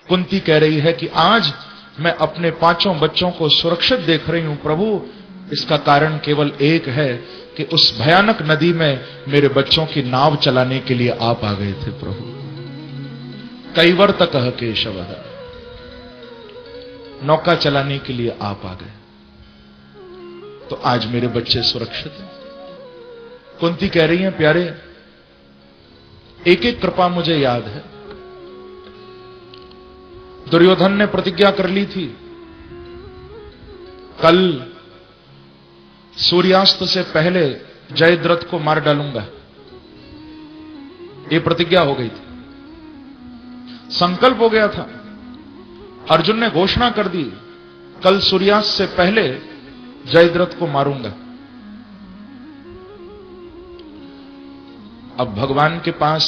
कुंती कह रही है कि आज मैं अपने 5 बच्चों को सुरक्षित देख रही हूं प्रभु, इसका कारण केवल एक है कि उस भयानक नदी में मेरे बच्चों की नाव चलाने के लिए आप आ गए थे प्रभु। कैवर्तकः केशवः, नौका चलाने के लिए आप आ गए, तो आज मेरे बच्चे सुरक्षित हैं। कुंती कह रही हैं प्यारे, एक एक कृपा मुझे याद है। दुर्योधन ने प्रतिज्ञा कर ली थी, कल सूर्यास्त से पहले जयद्रथ को मार डालूंगा, यह प्रतिज्ञा हो गई थी, संकल्प हो गया था। अर्जुन ने घोषणा कर दी, कल सूर्यास्त से पहले जयद्रथ को मारूंगा। अब भगवान के पास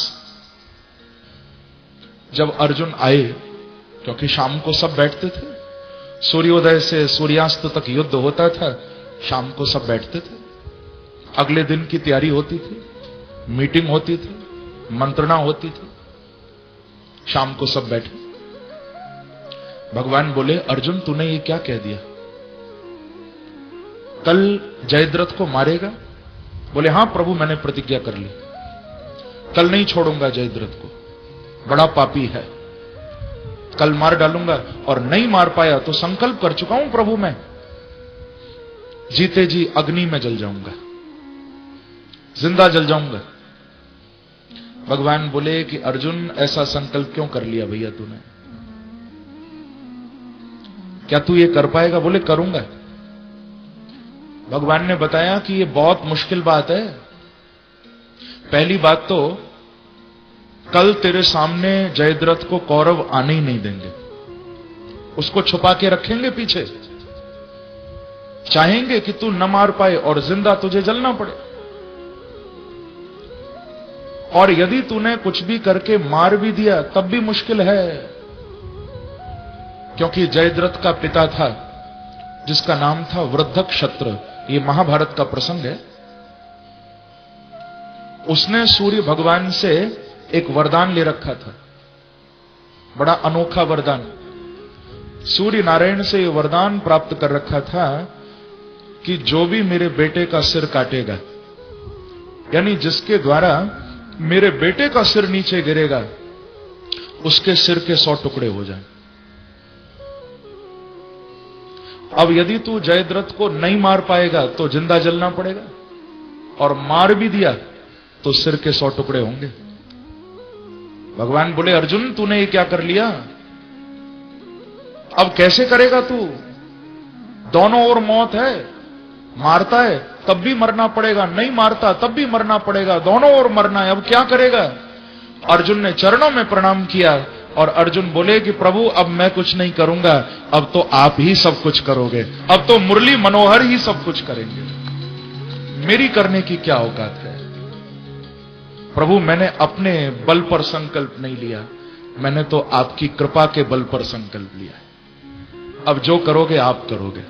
जब अर्जुन आए, क्योंकि शाम को सब बैठते थे, सूर्योदय से सूर्यास्त तक युद्ध होता था, शाम को सब बैठते थे, अगले दिन की तैयारी होती थी, मीटिंग होती थी, मंत्रणा होती थी, शाम को सब बैठे। भगवान बोले, अर्जुन तूने ये क्या कह दिया, कल जयद्रथ को मारेगा? बोले हां प्रभु, मैंने प्रतिज्ञा कर ली, कल नहीं छोड़ूंगा जयद्रथ को, बड़ा पापी है, कल मार डालूंगा। और नहीं मार पाया तो संकल्प कर चुका हूं प्रभु, मैं जीते जी अग्नि में जल जाऊंगा, जिंदा जल जाऊंगा। भगवान बोले कि अर्जुन ऐसा संकल्प क्यों कर लिया भैया तूने, क्या तू ये कर पाएगा? बोले करूंगा। भगवान ने बताया कि ये बहुत मुश्किल बात है। पहली बात तो, कल तेरे सामने जयद्रथ को कौरव आने ही नहीं देंगे, उसको छुपा के रखेंगे पीछे, चाहेंगे कि तू न मार पाए और जिंदा तुझे जलना पड़े। और यदि तूने कुछ भी करके मार भी दिया तब भी मुश्किल है, क्योंकि जयद्रथ का पिता था जिसका नाम था वृद्धक्षत्र, ये महाभारत का प्रसंग है। उसने सूर्य भगवान से एक वरदान ले रखा था, बड़ा अनोखा वरदान। सूर्य नारायण से यह वरदान प्राप्त कर रखा था कि जो भी मेरे बेटे का सिर काटेगा, यानी जिसके द्वारा मेरे बेटे का सिर नीचे गिरेगा, उसके सिर के 100 टुकड़े हो जाएं। अब यदि तू जयद्रथ को नहीं मार पाएगा तो जिंदा जलना पड़ेगा, और मार भी दिया तो सिर के 100 टुकड़े होंगे। भगवान बोले, अर्जुन तूने ये क्या कर लिया, अब कैसे करेगा तू? दोनों ओर मौत है, मारता है तब भी मरना पड़ेगा, नहीं मारता तब भी मरना पड़ेगा, दोनों ओर मरना है, अब क्या करेगा? अर्जुन ने चरणों में प्रणाम किया और अर्जुन बोले कि प्रभु अब मैं कुछ नहीं करूंगा, अब तो आप ही सब कुछ करोगे, अब तो मुरली मनोहर ही सब कुछ करेंगे, मेरी करने की क्या औकात है? प्रभु मैंने अपने बल पर संकल्प नहीं लिया, मैंने तो आपकी कृपा के बल पर संकल्प लिया है, अब जो करोगे आप करोगे।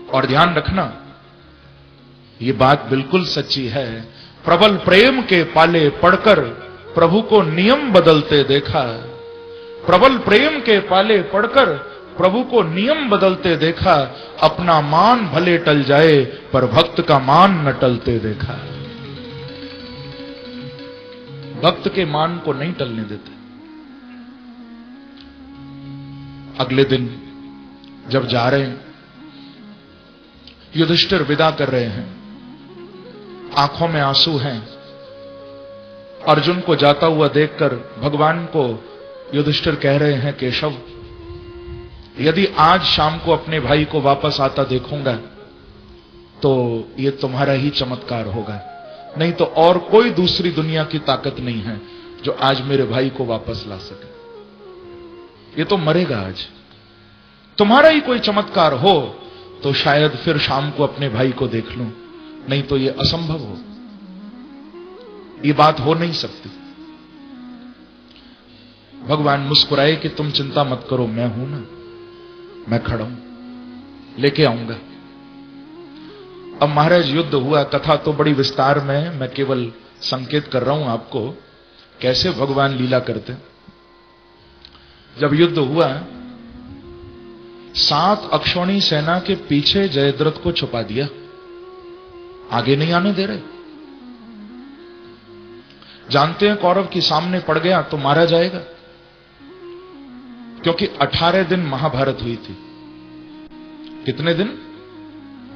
और ध्यान रखना, ये बात बिल्कुल सच्ची है। प्रबल प्रेम के पाले पड़कर प्रभु को नियम बदलते देखा, प्रबल प्रेम के पाले पड़कर प्रभु को नियम बदलते देखा, अपना मान भले टल जाए पर भक्त का मान न टलते देखा। भक्त के मान को नहीं टलने देते। अगले दिन जब जा रहे हैं, युधिष्ठिर विदा कर रहे हैं, आंखों में आंसू हैं। अर्जुन को जाता हुआ देखकर भगवान को युधिष्ठिर कह रहे हैं, केशव यदि आज शाम को अपने भाई को वापस आता देखूंगा तो ये तुम्हारा ही चमत्कार होगा, नहीं तो और कोई दूसरी दुनिया की ताकत नहीं है जो आज मेरे भाई को वापस ला सके। ये तो मरेगा आज, तुम्हारा ही कोई चमत्कार हो तो शायद फिर शाम को अपने भाई को देख लूं, नहीं तो ये असंभव हो, ये बात हो नहीं सकती। भगवान मुस्कुराए कि तुम चिंता मत करो, मैं हूं ना, मैं खड़ा हूं, लेके आऊंगा। अब महाराज युद्ध हुआ, कथा तो बड़ी विस्तार में, मैं केवल संकेत कर रहा हूं आपको कैसे भगवान लीला करते। जब युद्ध हुआ, 7 अक्षौणी सेना के पीछे जयद्रथ को छुपा दिया, आगे नहीं आने दे रहे। जानते हैं कौरव के सामने पड़ गया तो मारा जाएगा, क्योंकि 18 दिन महाभारत हुई थी। कितने दिन?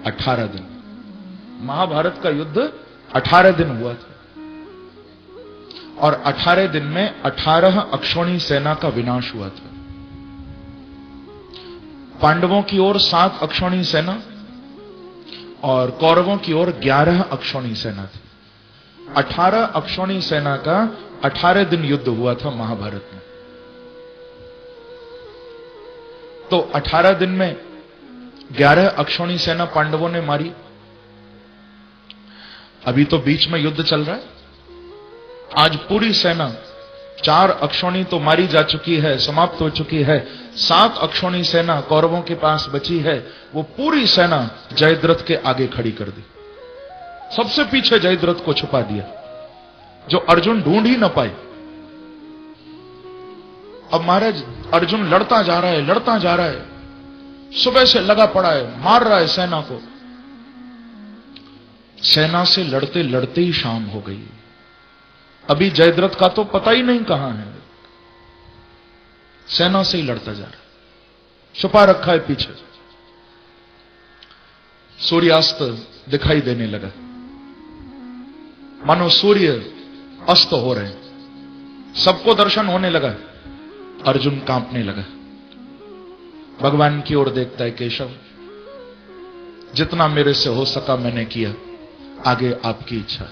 18 दिन। महाभारत का युद्ध 18 दिन हुआ था, और 18 दिन में 18 अक्षौणी सेना का विनाश हुआ था। पांडवों की ओर 7 अक्षौणी सेना और कौरवों की ओर 11 अक्षौणी सेना थी। 18 अक्षौणी सेना का 18 दिन युद्ध हुआ था महाभारत में। तो 18 दिन में 11 अक्षौणी सेना पांडवों ने मारी। अभी तो बीच में युद्ध चल रहा है। आज पूरी सेना, 4 अक्षौणी तो मारी जा चुकी है, समाप्त हो चुकी है। 7 अक्षौणी सेना कौरवों के पास बची है। वो पूरी सेना जयद्रथ के आगे खड़ी कर दी। सबसे पीछे जयद्रथ को छुपा दिया, जो अर्जुन ढूंढ ही न पाए। अब महाराज अर्जुन लड़ता जा रहा है, लड़ता जा रहा है, सुबह से लगा पड़ा है, मार रहा है सेना को। सेना से लड़ते लड़ते ही शाम हो गई। अभी जयद्रथ का तो पता ही नहीं कहां है। सेना से ही लड़ता जा रहा है, छुपा रखा है पीछे। सूर्यास्त दिखाई देने लगा, मानो सूर्य अस्त हो रहे हैं। सबको दर्शन होने लगा। अर्जुन कांपने लगा, भगवान की ओर देखता है। केशव, जितना मेरे से हो सका मैंने किया, आगे आपकी इच्छा।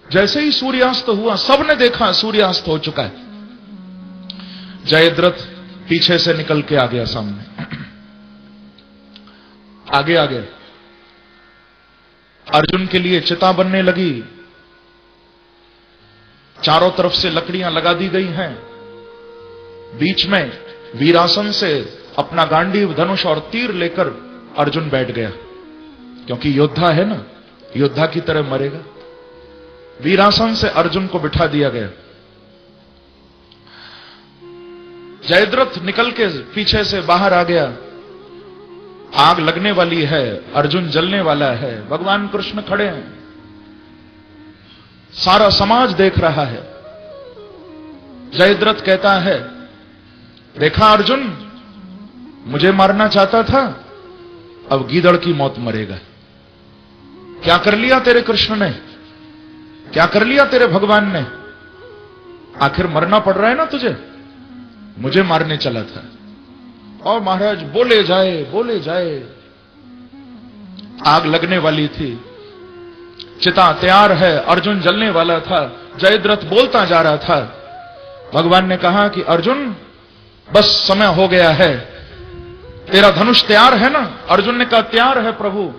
जैसे ही सूर्यास्त हुआ, सबने देखा सूर्यास्त हो चुका है। जयद्रथ पीछे से निकल के आ गया सामने, आगे आ गया। अर्जुन के लिए चिता बनने लगी। चारों तरफ से लकड़ियां लगा दी गई हैं। बीच में वीरासन से अपना गांडीव, धनुष और तीर लेकर अर्जुन बैठ गया, क्योंकि योद्धा है ना, योद्धा की तरह मरेगा। वीरासन से अर्जुन को बिठा दिया गया। जयद्रथ निकल के पीछे से बाहर आ गया। आग लगने वाली है, अर्जुन जलने वाला है। भगवान कृष्ण खड़े हैं, सारा समाज देख रहा है। जयद्रथ कहता है, देखा अर्जुन, मुझे मारना चाहता था, अब गीदड़ की मौत मरेगा। क्या कर लिया तेरे कृष्ण ने, क्या कर लिया तेरे भगवान ने? आखिर मरना पड़ रहा है ना तुझे, मुझे मारने चला था। और महाराज बोले जाए बोले जाए। आग लगने वाली थी, चिता तैयार है, अर्जुन जलने वाला था। जयद्रथ बोलता जा रहा था। भगवान ने कहा कि अर्जुन, बस समय हो गया है, तेरा धनुष तैयार है ना? अर्जुन ने कहा तैयार है प्रभु।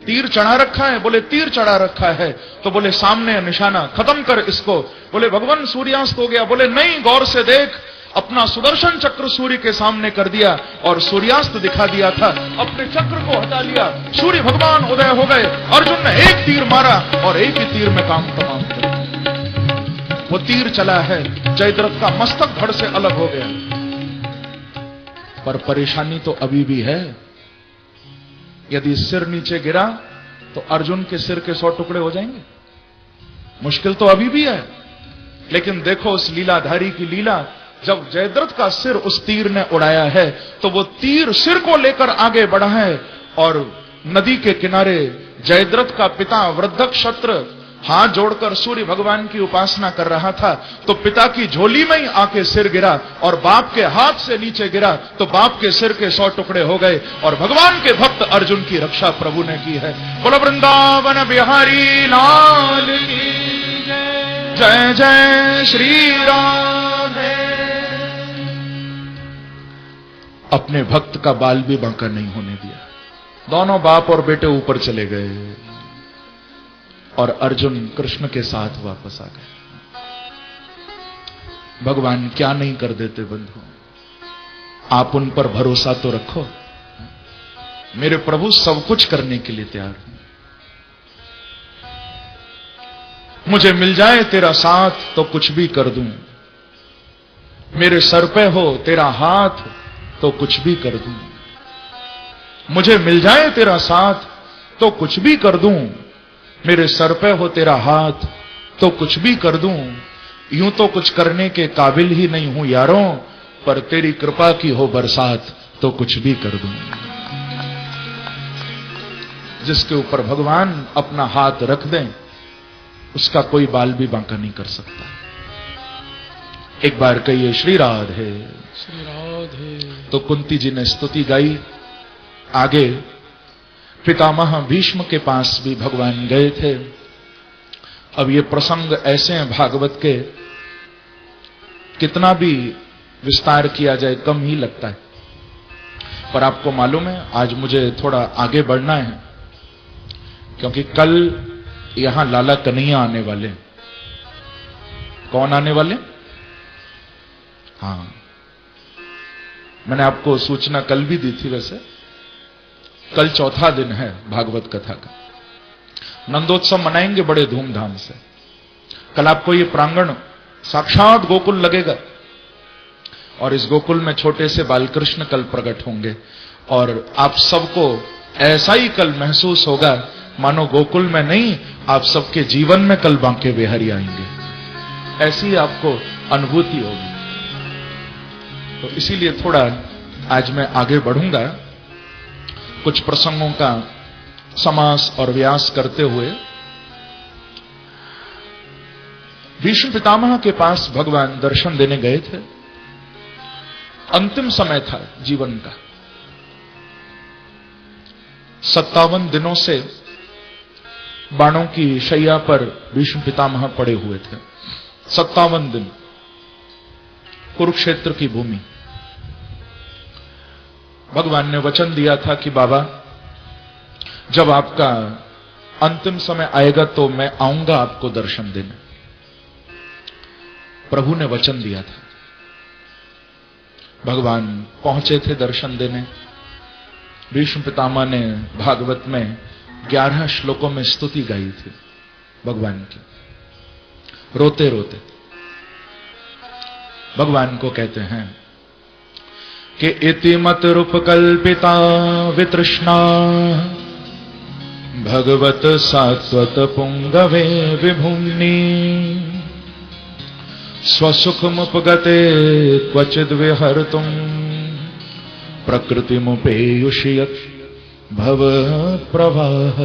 तीर चढ़ा रखा है? बोले तीर चढ़ा रखा है। तो बोले सामने निशाना, खत्म कर इसको। बोले भगवान सूर्यास्त हो गया। बोले नहीं, गौर से देख, अपना सुदर्शन चक्र सूर्य के सामने कर दिया और सूर्यास्त दिखा दिया था। अपने चक्र को हटा लिया, सूर्य भगवान उदय हो गए। अर्जुन ने एक तीर मारा और एक ही तीर में काम तमाम कर दिया। वो तीर चला है, जयद्रथ का मस्तक धड़ से अलग हो गया। पर परेशानी तो अभी भी है। यदि सिर नीचे गिरा तो अर्जुन के सिर के 100 टुकड़े हो जाएंगे। मुश्किल तो अभी भी है। लेकिन देखो उस लीलाधारी की लीला। जब जयद्रथ का सिर उस तीर ने उड़ाया है, तो वो तीर सिर को लेकर आगे बढ़ा है। और नदी के किनारे जयद्रथ का पिता वृद्धक्षत्र हाथ जोड़कर सूर्य भगवान की उपासना कर रहा था। तो पिता की झोली में ही आके सिर गिरा और बाप के हाथ से नीचे गिरा तो बाप के सिर के 100 टुकड़े हो गए। और भगवान के भक्त अर्जुन की रक्षा प्रभु ने की है। बोलो वृंदावन बिहारी लाल की जय। जय जय श्री राधे। अपने भक्त का बाल भी बांका नहीं होने दिया। दोनों बाप और बेटे ऊपर चले गए और अर्जुन कृष्ण के साथ वापस आ गए। भगवान क्या नहीं कर देते बंधु। आप उन पर भरोसा तो रखो। मेरे प्रभु सब कुछ करने के लिए तैयार हैं। मुझे मिल जाए तेरा साथ तो कुछ भी कर दूं। मेरे सर पे हो तेरा हाथ तो कुछ भी कर दूं, मुझे मिल जाए तेरा साथ तो कुछ भी कर दूं, मेरे सर पे हो तेरा हाथ तो कुछ भी कर दूं, यूं तो कुछ करने के काबिल ही नहीं हूं यारों, पर तेरी कृपा की हो बरसात तो कुछ भी कर दूं। जिसके ऊपर भगवान अपना हाथ रख दें उसका कोई बाल भी बांका नहीं कर सकता। एक बार कहिए श्री राधे श्री राधे। तो कुंती जी ने स्तुति गाई। आगे पितामह भीष्म के पास भी भगवान गए थे। अब ये प्रसंग ऐसे हैं भागवत के, कितना भी विस्तार किया जाए कम ही लगता है। पर आपको मालूम है आज मुझे थोड़ा आगे बढ़ना है, क्योंकि कल यहां लाला कन्हैया आने वाले। कौन आने वाले? हाँ, मैंने आपको सूचना कल भी दी थी। वैसे कल चौथा दिन है भागवत कथा का। नंदोत्सव मनाएंगे बड़े धूमधाम से। कल आपको ये प्रांगण साक्षात गोकुल लगेगा, और इस गोकुल में छोटे से बालकृष्ण कल प्रकट होंगे, और आप सबको ऐसा ही कल महसूस होगा मानो गोकुल में नहीं, आप सबके जीवन में कल बांके बिहारी आएंगे। ऐसी आपको अनुभूति होगी। तो इसीलिए थोड़ा आज मैं आगे बढ़ूंगा, कुछ प्रसंगों का समास और व्यास करते हुए। भीष्म पितामह के पास भगवान दर्शन देने गए थे। अंतिम समय था जीवन का। 57 दिनों से बाणों की शैया पर भीष्म पितामह पड़े हुए थे। 57 दिन कुरुक्षेत्र की भूमि। भगवान ने वचन दिया था कि बाबा जब आपका अंतिम समय आएगा तो मैं आऊंगा आपको दर्शन देने। प्रभु ने वचन दिया था। भगवान पहुंचे थे दर्शन देने। भीष्म पितामह ने भागवत में 11 श्लोकों में स्तुति गाई थी भगवान की, रोते रोते। भगवान को कहते हैं कि इति मत रूप कल्पिता वितृष्णा भगवत सात्वत पुंगवे विभुम्नि स्वसुखमुपगते क्वचिद् विहर्तुं प्रकृतिमुपेयुषयत् भव प्रवाह।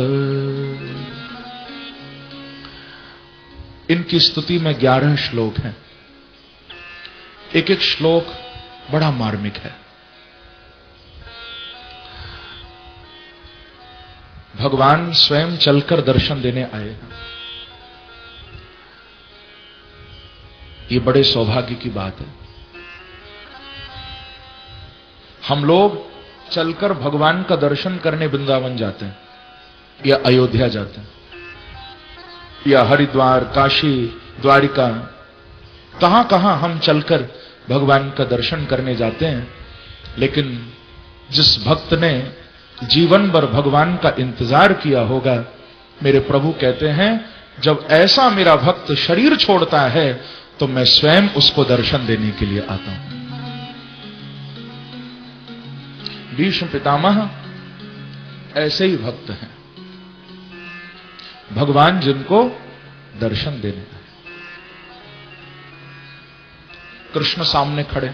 इनकी स्तुति में 11 श्लोक हैं। एक एक श्लोक बड़ा मार्मिक है। भगवान स्वयं चलकर दर्शन देने आए हैं। ये बड़े सौभाग्य की बात है। हम लोग चलकर भगवान का दर्शन करने वृंदावन जाते हैं, या अयोध्या जाते हैं, या हरिद्वार, काशी, द्वारिका, कहां कहां हम चलकर भगवान का दर्शन करने जाते हैं। लेकिन जिस भक्त ने जीवन भर भगवान का इंतजार किया होगा, मेरे प्रभु कहते हैं जब ऐसा मेरा भक्त शरीर छोड़ता है तो मैं स्वयं उसको दर्शन देने के लिए आता हूं। भीष्म पितामह ऐसे ही भक्त हैं, भगवान जिनको दर्शन देने आए। कृष्ण सामने खड़े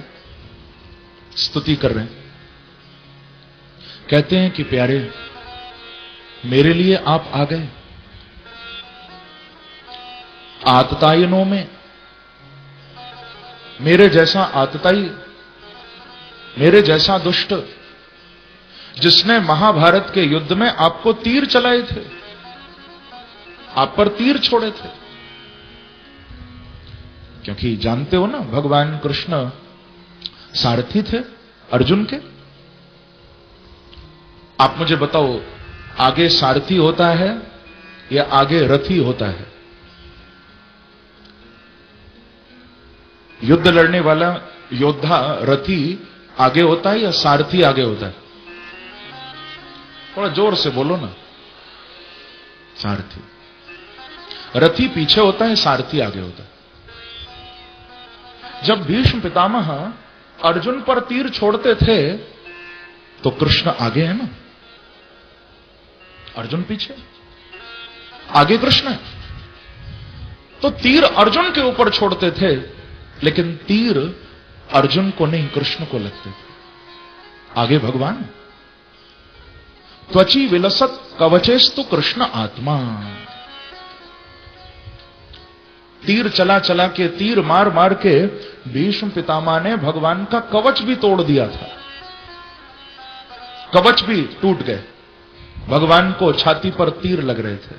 स्तुति कर रहे हैं। कहते हैं कि प्यारे मेरे लिए आप आ गए। आततायनों में मेरे जैसा आतताई, मेरे जैसा दुष्ट, जिसने महाभारत के युद्ध में आपको तीर चलाए थे, आप पर तीर छोड़े थे। क्योंकि जानते हो ना भगवान कृष्ण सारथी थे अर्जुन के। आप मुझे बताओ आगे सारथी होता है या आगे रथी होता है? युद्ध लड़ने वाला योद्धा रथी आगे होता है या सारथी आगे होता है? थोड़ा जोर से बोलो ना। सारथी। रथी पीछे होता है, सारथी आगे होता है। जब भीष्म पितामह अर्जुन पर तीर छोड़ते थे तो कृष्ण आगे है ना, अर्जुन पीछे, आगे कृष्ण है। तो तीर अर्जुन के ऊपर छोड़ते थे, लेकिन तीर अर्जुन को नहीं कृष्ण को लगते थे। आगे भगवान। त्वची विलसत कवचेस्तु कृष्ण आत्मा। तीर चला चला के, तीर मार मार के भीष्म पितामह ने भगवान का कवच भी तोड़ दिया था, कवच भी टूट गए, भगवान को छाती पर तीर लग रहे थे।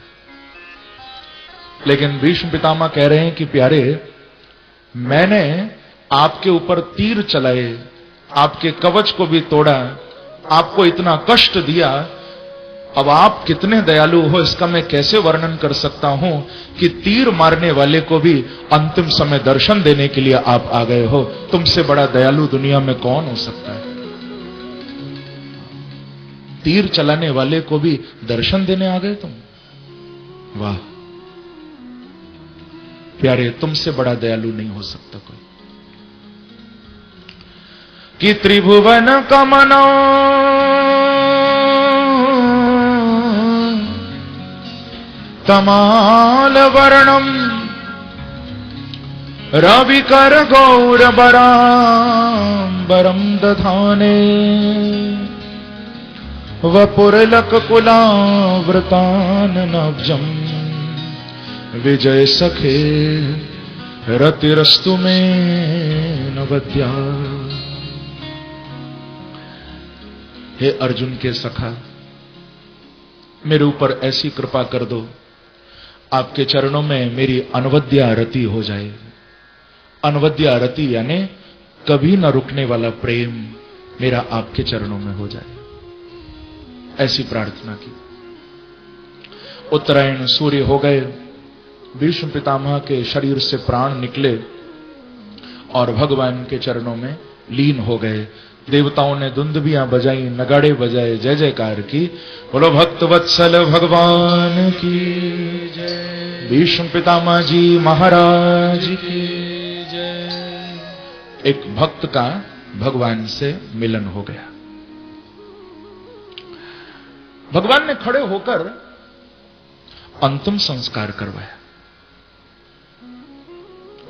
लेकिन भीष्म पितामह कह रहे हैं कि प्यारे, मैंने आपके ऊपर तीर चलाए, आपके कवच को भी तोड़ा, आपको इतना कष्ट दिया, अब आप कितने दयालु हो इसका मैं कैसे वर्णन कर सकता हूं कि तीर मारने वाले को भी अंतिम समय दर्शन देने के लिए आप आ गए हो। तुमसे बड़ा दयालु दुनिया में कौन हो सकता है? तीर चलाने वाले को भी दर्शन देने आ गए तुम। वाह प्यारे, तुमसे बड़ा दयालु नहीं हो सकता कोई। कि त्रिभुवन कमनो तमाल वर्णम रविकर गौरबराम्बरम दधाने वपुरलक कुलावृतान नब्जम विजय सखे रतिरस्तु में नवद्या। हे अर्जुन के सखा, मेरे ऊपर ऐसी कृपा कर दो, आपके चरणों में मेरी अनवद्या रति हो जाए। अनवद्या रति यानी कभी न रुकने वाला प्रेम मेरा आपके चरणों में हो जाए, ऐसी प्रार्थना की। उत्तरायण सूर्य हो गए, भीष्म पितामह के शरीर से प्राण निकले और भगवान के चरणों में लीन हो गए। देवताओं ने दुंदुभियां बजाई, नगाड़े बजाए, जय जयकार की। बोलो भक्त वत्सल भगवान की जय, भीष्म पितामह जी महाराज की जय। एक भक्त का भगवान से मिलन हो गया। भगवान ने खड़े होकर अंतिम संस्कार करवाया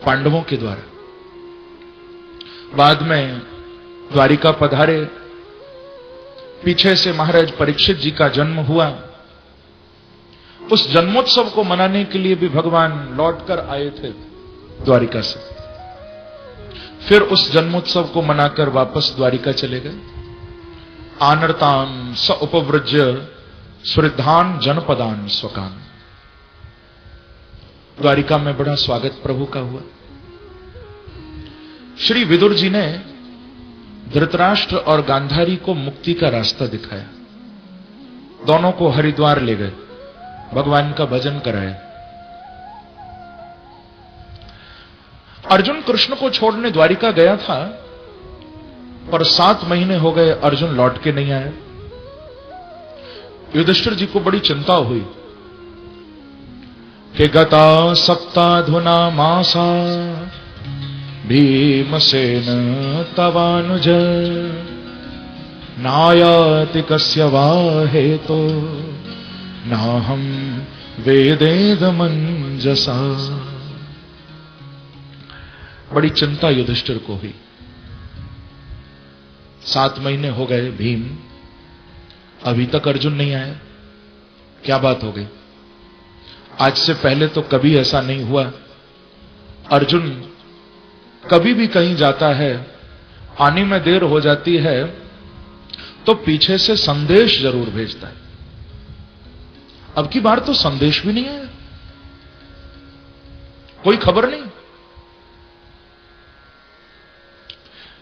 पांडवों के द्वारा। बाद में द्वारिका पधारे, पीछे से महाराज परीक्षित जी का जन्म हुआ। उस जन्मोत्सव को मनाने के लिए भी भगवान लौटकर आए थे द्वारिका से। फिर उस जन्मोत्सव को मनाकर वापस द्वारिका चले गए। आनर्तान स उपव्रज्य सुहृदान जनपदान स्वकान। द्वारिका में बड़ा स्वागत प्रभु का हुआ। श्री विदुर जी ने धृतराष्ट्र और गांधारी को मुक्ति का रास्ता दिखाया। दोनों को हरिद्वार ले गए, भगवान का भजन कराया। अर्जुन कृष्ण को छोड़ने द्वारिका गया था, पर 7 महीने हो गए अर्जुन लौट के नहीं आया। युधिष्ठिर जी को बड़ी चिंता हुई कि गता सप्ताधुना मासा भीमसेन तवानुज नायाति कस्य वा हेतो नाहं वेदेदमंजसा। बड़ी चिंता युधिष्ठिर को हुई। 7 महीने हो गए, भीम अभी तक अर्जुन नहीं आया, क्या बात हो गई? आज से पहले तो कभी ऐसा नहीं हुआ। अर्जुन कभी भी कहीं जाता है, आने में देर हो जाती है तो पीछे से संदेश जरूर भेजता है। अब की बार तो संदेश भी नहीं आया, कोई खबर नहीं।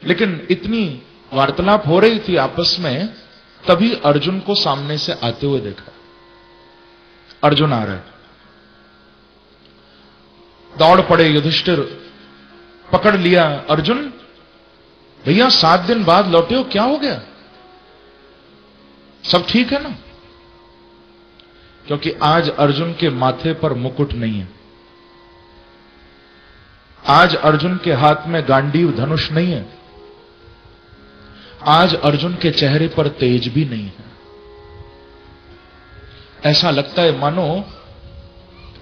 लेकिन इतनी वार्तालाप हो रही थी आपस में, तभी अर्जुन को सामने से आते हुए देखा। अर्जुन आ रहा है, दौड़ पड़े युधिष्ठिर, पकड़ लिया। अर्जुन भैया 7 दिन बाद लौटे हो, क्या हो गया? सब ठीक है ना? क्योंकि आज अर्जुन के माथे पर मुकुट नहीं है। आज अर्जुन के हाथ में गांडीव धनुष नहीं है, आज अर्जुन के चेहरे पर तेज भी नहीं है। ऐसा लगता है मानो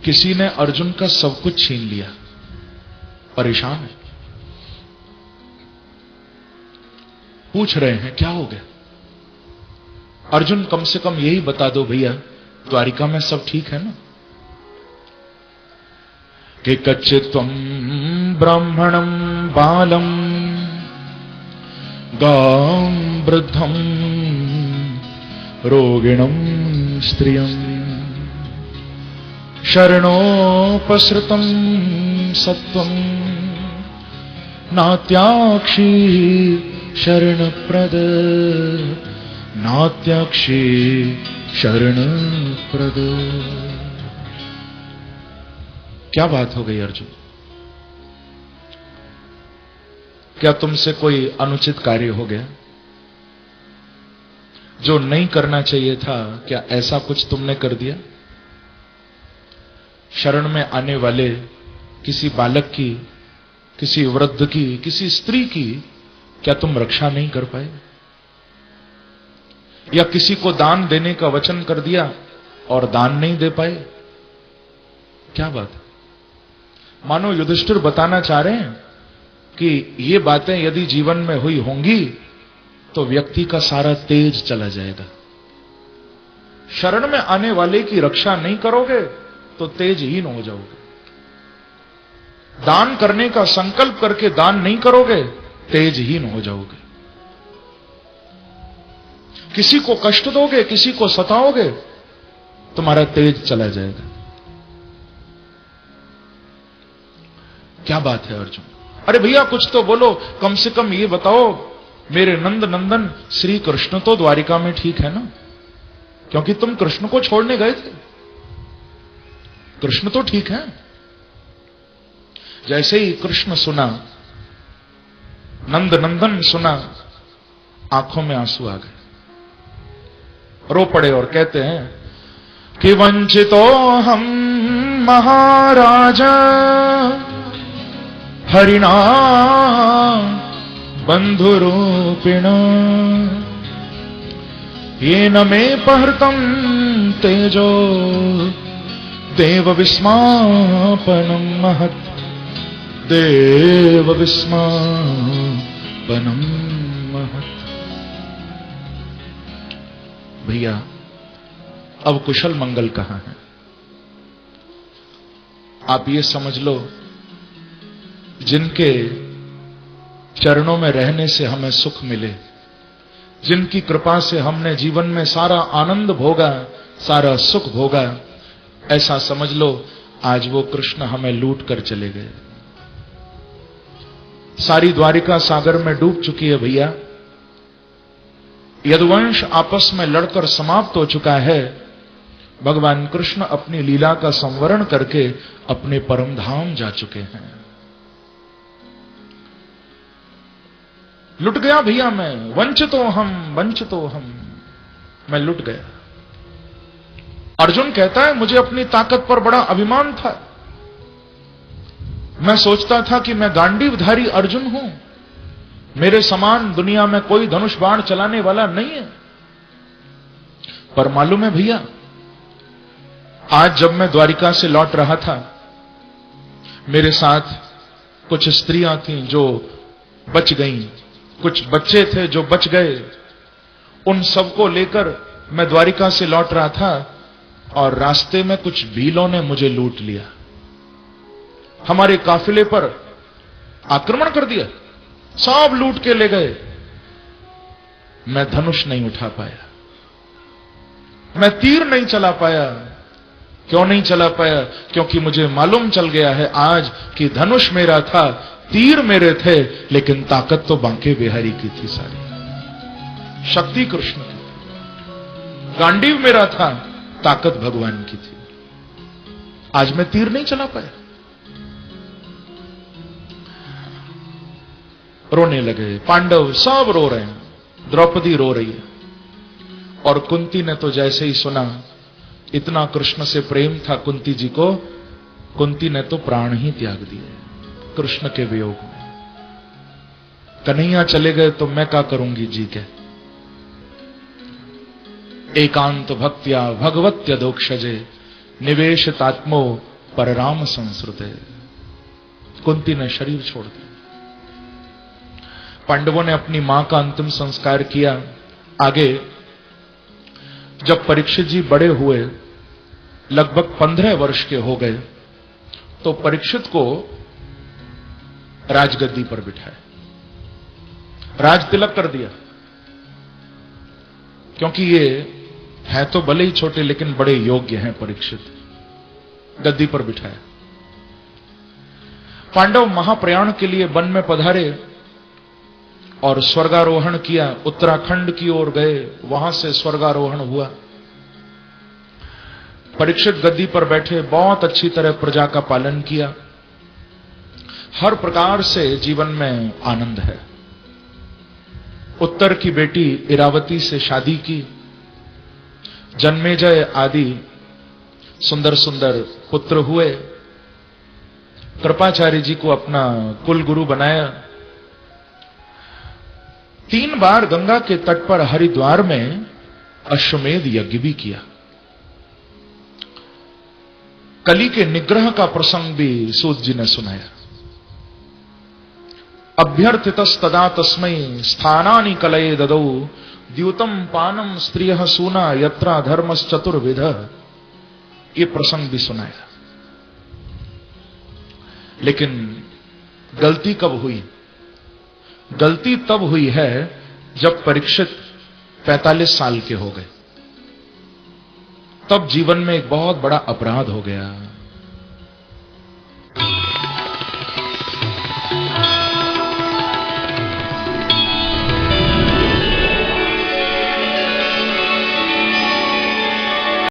किसी ने अर्जुन का सब कुछ छीन लिया, परेशान है। पूछ रहे हैं क्या हो गया? अर्जुन कम से कम यही बता दो भैया, द्वारिका में सब ठीक है ना? कि कच्चित्वं ब्राह्मणं बालम गां वृद्धं रोगिणं स्त्रियं शरणोपसृतं सत्वं नात्याक्षी शरणप्रद नात्याक्षी शरणप्रद। क्या बात हो गई अर्जुन? क्या तुमसे कोई अनुचित कार्य हो गया जो नहीं करना चाहिए था? क्या ऐसा कुछ तुमने कर दिया? शरण में आने वाले किसी बालक की, किसी वृद्ध की, किसी स्त्री की क्या तुम रक्षा नहीं कर पाए? या किसी को दान देने का वचन कर दिया और दान नहीं दे पाए? क्या बात है? मानो युधिष्ठिर बताना चाह रहे हैं कि ये बातें यदि जीवन में हुई होंगी तो व्यक्ति का सारा तेज चला जाएगा। शरण में आने वाले की रक्षा नहीं करोगे तो तेजहीन हो जाओगे। दान करने का संकल्प करके दान नहीं करोगे, तेजहीन हो जाओगे। किसी को कष्ट दोगे, किसी को सताओगे, तुम्हारा तेज चला जाएगा। क्या बात है अर्जुन? अरे भैया कुछ तो बोलो, कम से कम ये बताओ मेरे नंद नंदन श्री कृष्ण तो द्वारिका में ठीक है ना? क्योंकि तुम कृष्ण को छोड़ने गए थे। कृष्ण तो ठीक है। जैसे ही कृष्ण सुना, नंद नंदन सुना, आंखों में आंसू आ गए, रो पड़े और कहते हैं कि वंचितो हम महाराजा हरिणा बंधुरूपिणा येन मे पहृतं तेजो देव विस्मापनं महत् देव विस्मापनं महत्। भैया अब कुशल मंगल कहां है? आप ये समझ लो, जिनके चरणों में रहने से हमें सुख मिले, जिनकी कृपा से हमने जीवन में सारा आनंद भोगा, सारा सुख भोगा, ऐसा समझ लो आज वो कृष्ण हमें लूट कर चले गए। सारी द्वारिका सागर में डूब चुकी है भैया। यदुवंश आपस में लड़कर समाप्त हो चुका है। भगवान कृष्ण अपनी लीला का संवरण करके अपने परम धाम जा चुके हैं। लुट गया भैया मैं, वंचितो हम, मैं लुट गया। अर्जुन कहता है मुझे अपनी ताकत पर बड़ा अभिमान था। मैं सोचता था कि मैं गांडीवधारी अर्जुन हूं, मेरे समान दुनिया में कोई धनुष बाण चलाने वाला नहीं है। पर मालूम है भैया, आज जब मैं द्वारिका से लौट रहा था, मेरे साथ कुछ स्त्रियां थीं जो बच गईं, कुछ बच्चे थे जो बच गए। उन सबको लेकर मैं द्वारिका से लौट रहा था और रास्ते में कुछ भीलों ने मुझे लूट लिया, हमारे काफिले पर आक्रमण कर दिया, सब लूट के ले गए। मैं धनुष नहीं उठा पाया, मैं तीर नहीं चला पाया। क्यों नहीं चला पाया? क्योंकि मुझे मालूम चल गया है आज कि धनुष मेरा था, तीर मेरे थे, लेकिन ताकत तो बांके बिहारी की थी सारी, शक्ति कृष्ण की थी। गांडीव मेरा था, ताकत भगवान की थी। आज मैं तीर नहीं चला पाया। रोने लगे पांडव, सब रो रहे हैं, द्रौपदी रो रही है। और कुंती ने तो जैसे ही सुना, इतना कृष्ण से प्रेम था कुंती जी को, कुंती ने तो प्राण ही त्याग दिए। कृष्ण के वियोग में। कन्हैया चले गए तो मैं क्या करूंगी जी के। एकांत भक्त्या भगवत्यदोक्षजे निवेशितात्मो परराम संस्कृते। कुंती ने शरीर छोड़ दिया। पांडवों ने अपनी मां का अंतिम संस्कार किया। आगे जब परीक्षित जी बड़े हुए, लगभग 15 वर्ष के हो गए, तो परीक्षित को राजगद्दी पर बिठाया, राज तिलक कर दिया। क्योंकि ये है तो भले ही छोटे लेकिन बड़े योग्य हैं परीक्षित। गद्दी पर बिठाया। पांडव महाप्रयाण के लिए वन में पधारे और स्वर्गारोहण किया। उत्तराखंड की ओर गए, वहां से स्वर्गारोहण हुआ। परीक्षित गद्दी पर बैठे, बहुत अच्छी तरह प्रजा का पालन किया। हर प्रकार से जीवन में आनंद है। उत्तर की बेटी इरावती से शादी की। जन्मेजय आदि सुंदर सुंदर पुत्र हुए। कृपाचार्य जी को अपना कुल गुरु बनाया। 3 बार गंगा के तट पर हरिद्वार में अश्वमेध यज्ञ भी किया। कली के निग्रह का प्रसंग भी सूत जी ने सुनाया। अभ्यर्थितस्तदा तस्मै स्थानानि कलये ददौ द्यूतम पानम स्त्रियः सूना यत्रा धर्मश्चतुर्विध। ये प्रसंग भी सुनाया। लेकिन गलती कब हुई? गलती तब हुई है जब परीक्षित 45 साल के हो गए। तब जीवन में एक बहुत बड़ा अपराध हो गया।